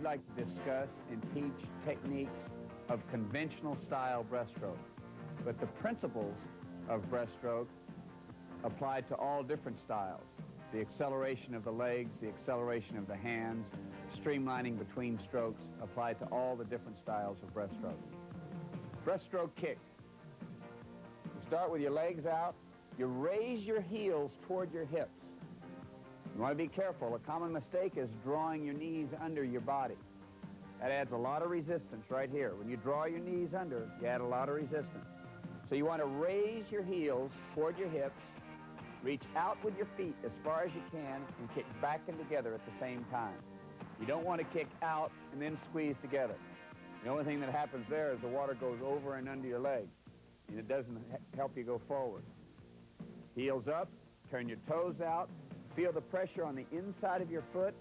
like to discuss and teach techniques of conventional style breaststroke. But the principles of breaststroke apply to all different styles. The acceleration of the legs, the acceleration of the hands, streamlining between strokes apply to all the different styles of breaststroke. Breaststroke kick. You start with your legs out. You raise your heels toward your hips. You want to be careful. A common mistake is drawing your knees under your body. That adds a lot of resistance right here. When you draw your knees under, you add a lot of resistance. So you want to raise your heels toward your hips, reach out with your feet as far as you can, and kick back and together at the same time. You don't want to kick out and then squeeze together. The only thing that happens there is the water goes over and under your legs, and it doesn't help you go forward. Heels up, turn your toes out, feel the pressure on the inside of your foot,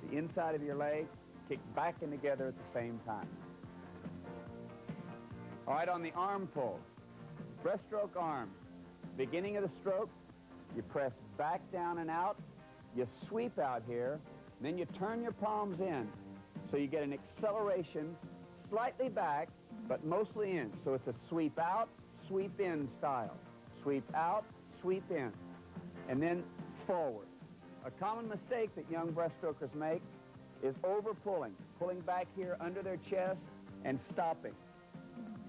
the inside of your leg, kick back and together at the same time. All right, on the arm pull, breaststroke arms. Beginning of the stroke, you press back down and out, you sweep out here, then you turn your palms in. So you get an acceleration slightly back, but mostly in. So it's a sweep out, sweep in style. Sweep out, sweep in, and then forward. A common mistake that young breaststrokers make is over-pulling, pulling back here under their chest and stopping.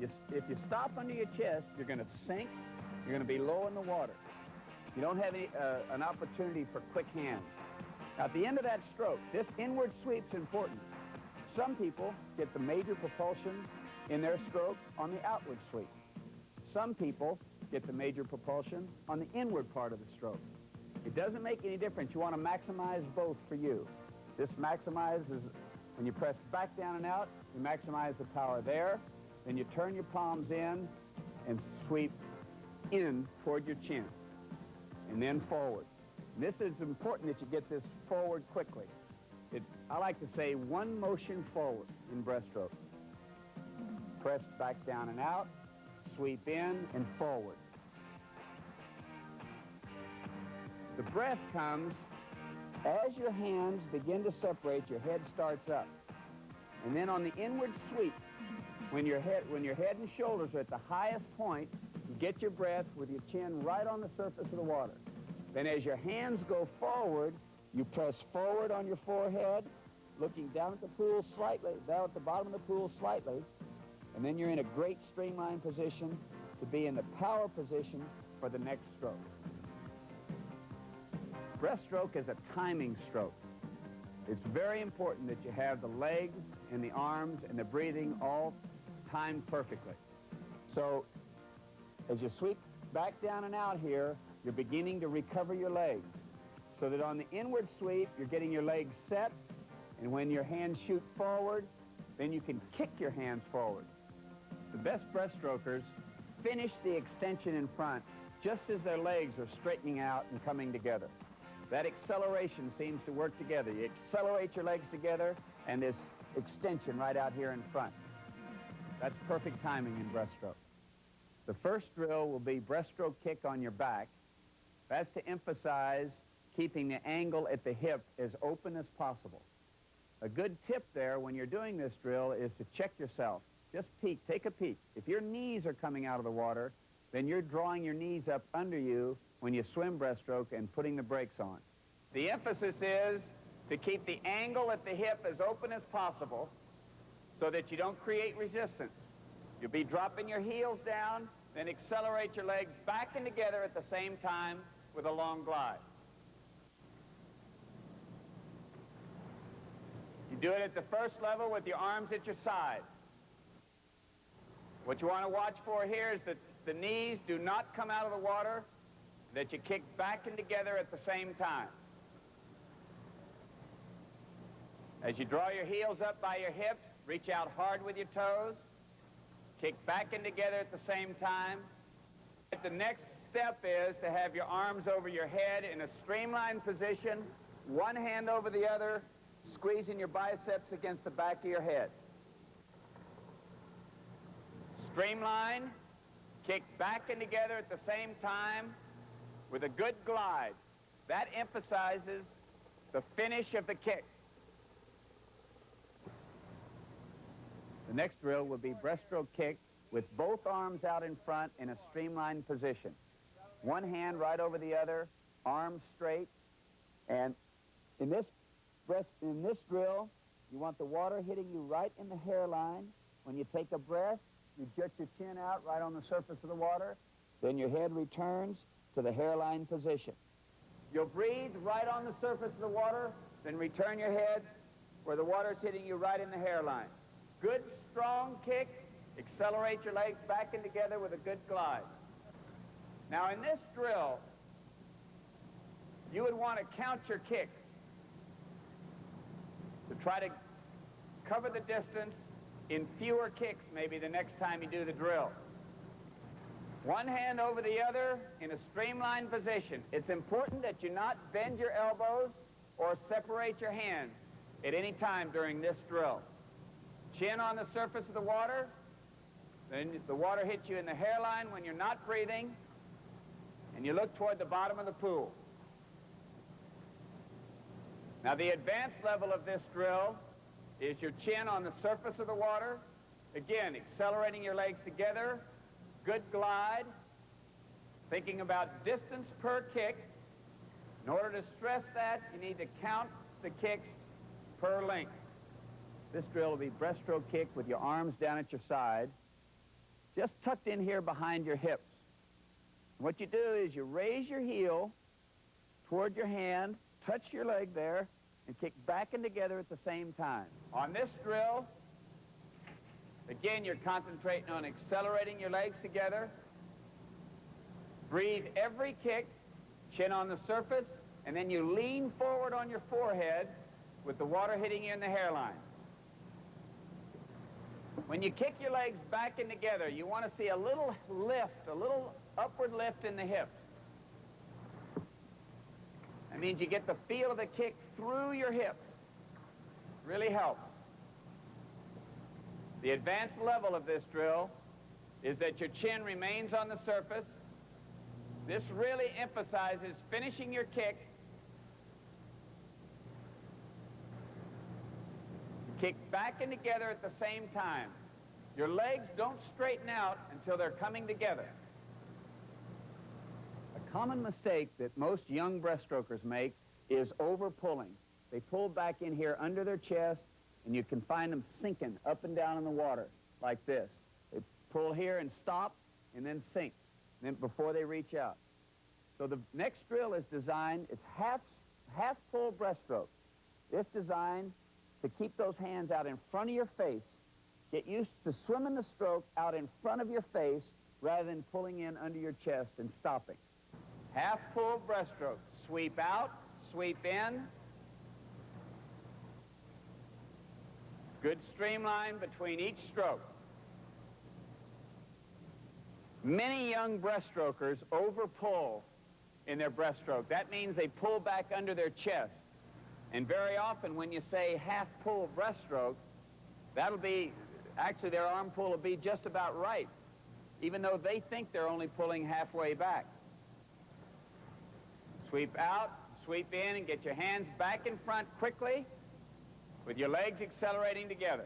If you stop under your chest, you're going to sink, you're going to be low in the water. You don't have an opportunity for quick hands. Now, at the end of that stroke, this inward sweep's important. Some people get the major propulsion in their stroke on the outward sweep. Some people get the major propulsion on the inward part of the stroke. It doesn't make any difference. You want to maximize both for you. This maximizes, when you press back down and out, you maximize the power there. Then you turn your palms in and sweep in toward your chin, and then forward. And this is important that you get this forward quickly. I like to say one motion forward in breaststroke. Press back down and out, sweep in and forward. The breath comes as your hands begin to separate, your head starts up. And then on the inward sweep, when your head and shoulders are at the highest point, you get your breath with your chin right on the surface of the water. Then as your hands go forward, you press forward on your forehead, looking down at the pool slightly, down at the bottom of the pool slightly, and then you're in a great streamline position to be in the power position for the next stroke. Breaststroke is a timing stroke. It's very important that you have the legs and the arms and the breathing all timed perfectly. So as you sweep back down and out here, you're beginning to recover your legs. So that on the inward sweep, you're getting your legs set, and when your hands shoot forward, then you can kick your hands forward. The best breaststrokers finish the extension in front just as their legs are straightening out and coming together. That acceleration seems to work together. You accelerate your legs together, and this extension right out here in front. That's perfect timing in breaststroke. The first drill will be breaststroke kick on your back. That's to emphasize keeping the angle at the hip as open as possible. A good tip there when you're doing this drill is to check yourself. Just peek, take a peek. If your knees are coming out of the water, then you're drawing your knees up under you when you swim breaststroke and putting the brakes on. The emphasis is to keep the angle at the hip as open as possible so that you don't create resistance. You'll be dropping your heels down, then accelerate your legs back and together at the same time with a long glide. You do it at the first level with your arms at your sides. What you want to watch for here is that the knees do not come out of the water, that you kick back and together at the same time. As you draw your heels up by your hips, reach out hard with your toes, kick back and together at the same time. The next step is to have your arms over your head in a streamlined position, one hand over the other, squeezing your biceps against the back of your head. Streamline, kick back and together at the same time with a good glide. That emphasizes the finish of the kick. The next drill will be breaststroke kick with both arms out in front in a streamlined position. One hand right over the other, arms straight. And in this drill, you want the water hitting you right in the hairline. When you take a breath, you jut your chin out right on the surface of the water. Then your head returns to the hairline position. You'll breathe right on the surface of the water, then return your head where the water's hitting you right in the hairline. Good, strong kick. Accelerate your legs back and together with a good glide. Now, in this drill, you would want to count your kicks to try to cover the distance in fewer kicks maybe the next time you do the drill. One hand over the other in a streamlined position. It's important that you not bend your elbows or separate your hands at any time during this drill. Chin on the surface of the water. Then the water hits you in the hairline when you're not breathing, and you look toward the bottom of the pool. Now, the advanced level of this drill is your chin on the surface of the water. Again, accelerating your legs together, good glide, thinking about distance per kick. In order to stress that, you need to count the kicks per length. This drill will be breaststroke kick with your arms down at your side, just tucked in here behind your hips. What you do is you raise your heel toward your hand, touch your leg there, and kick back and together at the same time. On this drill, again, you're concentrating on accelerating your legs together. Breathe every kick, chin on the surface, and then you lean forward on your forehead with the water hitting you in the hairline. When you kick your legs back and together, you want to see a little lift, a little upward lift in the hips. That means you get the feel of the kick through your hips. Really helps. The advanced level of this drill is that your chin remains on the surface. This really emphasizes finishing your kick. Kick back and together at the same time. Your legs don't straighten out until they're coming together. A common mistake that most young breaststrokers make is over-pulling. They pull back in here under their chest, and you can find them sinking up and down in the water like this. They pull here and stop, and then sink, then before they reach out. So the next drill is designed, it's half full breaststroke. It's designed to keep those hands out in front of your face. Get used to swimming the stroke out in front of your face rather than pulling in under your chest and stopping. Half full breaststroke. Sweep out, sweep in. Good streamline between each stroke. Many young breaststrokers over-pull in their breaststroke. That means they pull back under their chest. And very often when you say half pull breaststroke, that'll be, actually their arm pull will be just about right, even though they think they're only pulling halfway back. Sweep out, sweep in, and get your hands back in front quickly with your legs accelerating together.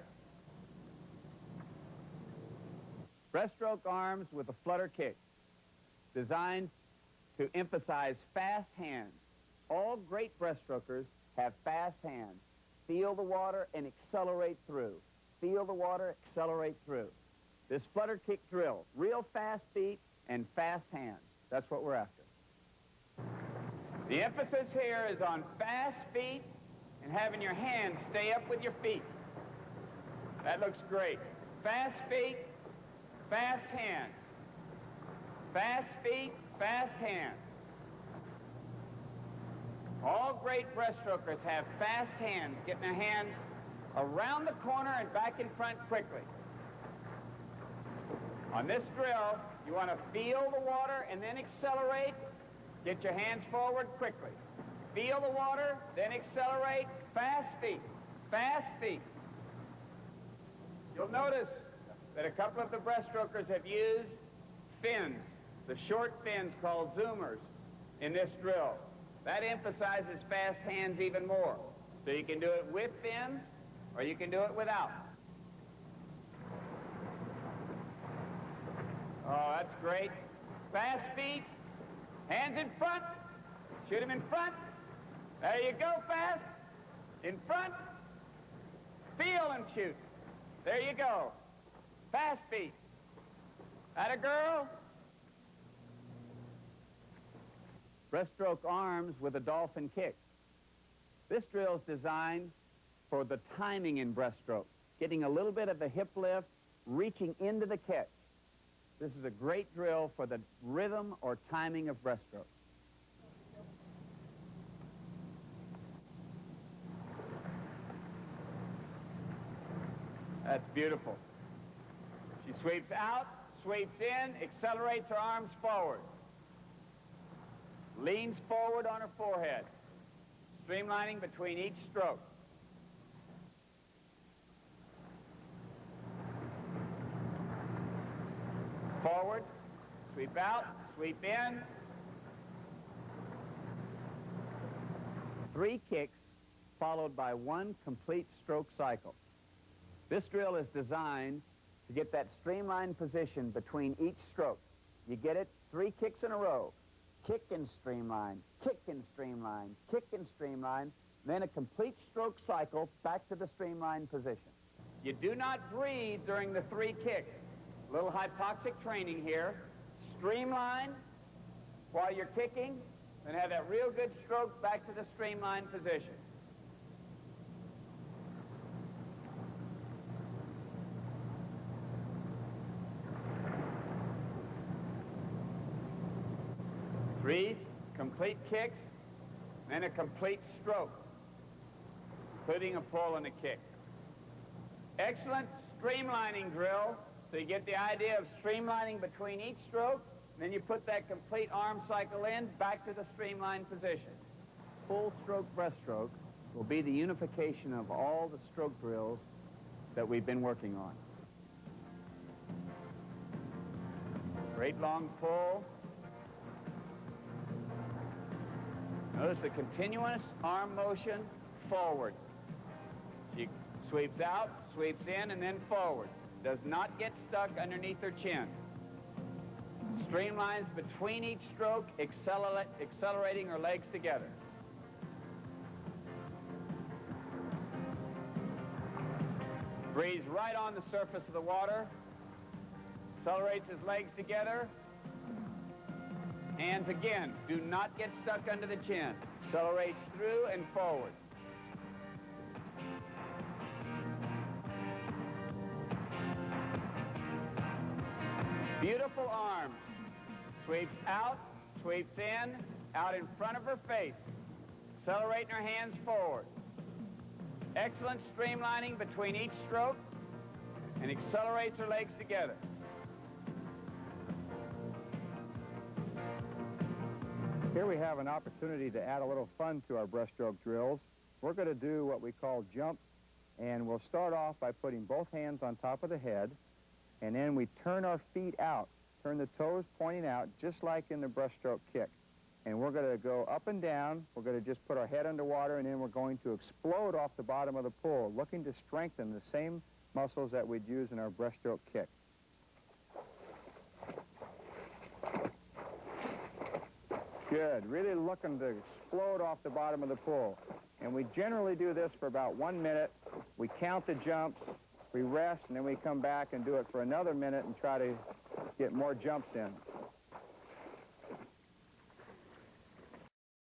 Breaststroke arms with a flutter kick, designed to emphasize fast hands. All great breaststrokers have fast hands. Feel the water and accelerate through. Feel the water, accelerate through. This flutter kick drill, real fast feet and fast hands. That's what we're after. The emphasis here is on fast feet and having your hands stay up with your feet. That looks great. Fast feet, fast hands. Fast feet, fast hands. All great breaststrokers have fast hands, getting their hands around the corner and back in front quickly. On this drill, you want to feel the water and then accelerate. Get your hands forward quickly. Feel the water, then accelerate. Fast feet, fast feet. You'll notice that a couple of the breaststrokers have used fins, the short fins called zoomers, in this drill. That emphasizes fast hands even more. So you can do it with fins, or you can do it without. That's great. Fast feet. Hands in front. Shoot him in front. There you go, fast. In front. Feel and shoot. There you go. Fast feet. Atta girl. Breaststroke arms with a dolphin kick. This drill is designed for the timing in breaststroke, getting a little bit of a hip lift, reaching into the kick. This is a great drill for the rhythm or timing of breaststroke. That's beautiful. She sweeps out, sweeps in, accelerates her arms forward. Leans forward on her forehead, streamlining between each stroke. Forward, sweep out, sweep in. 3 kicks followed by 1 complete stroke cycle. This drill is designed to get that streamlined position between each stroke. You get it 3 kicks in a row. Kick and streamline, kick and streamline, kick and streamline, then a complete stroke cycle back to the streamlined position. You do not breathe during the 3 kicks. A little hypoxic training here. Streamline while you're kicking, and have that real good stroke back to the streamlined position. Three complete kicks, then a complete stroke, including a pull and a kick. Excellent streamlining drill, so you get the idea of streamlining between each stroke, then you put that complete arm cycle in, back to the streamlined position. Full stroke breaststroke will be the unification of all the stroke drills that we've been working on. Great long pull. Notice the continuous arm motion forward. She sweeps out, sweeps in, and then forward. Does not get stuck underneath her chin. Streamlines between each stroke, accelerating her legs together. Breathes right on the surface of the water. Accelerates his legs together. Hands again, do not get stuck under the chin. Accelerates through and forward. Beautiful arms. Sweeps out, sweeps in, out in front of her face. Accelerating her hands forward. Excellent streamlining between each stroke, and accelerates her legs together. Here we have an opportunity to add a little fun to our breaststroke drills. We're going to do what we call jumps, and we'll start off by putting both hands on top of the head, and then we turn our feet out, turn the toes pointing out, just like in the breaststroke kick. And we're going to go up and down. We're going to just put our head underwater, and then we're going to explode off the bottom of the pool, looking to strengthen the same muscles that we'd use in our breaststroke kick. Good. Really looking to explode off the bottom of the pool. And we generally do this for about 1 minute. We count the jumps, we rest, and then we come back and do it for another minute and try to get more jumps in.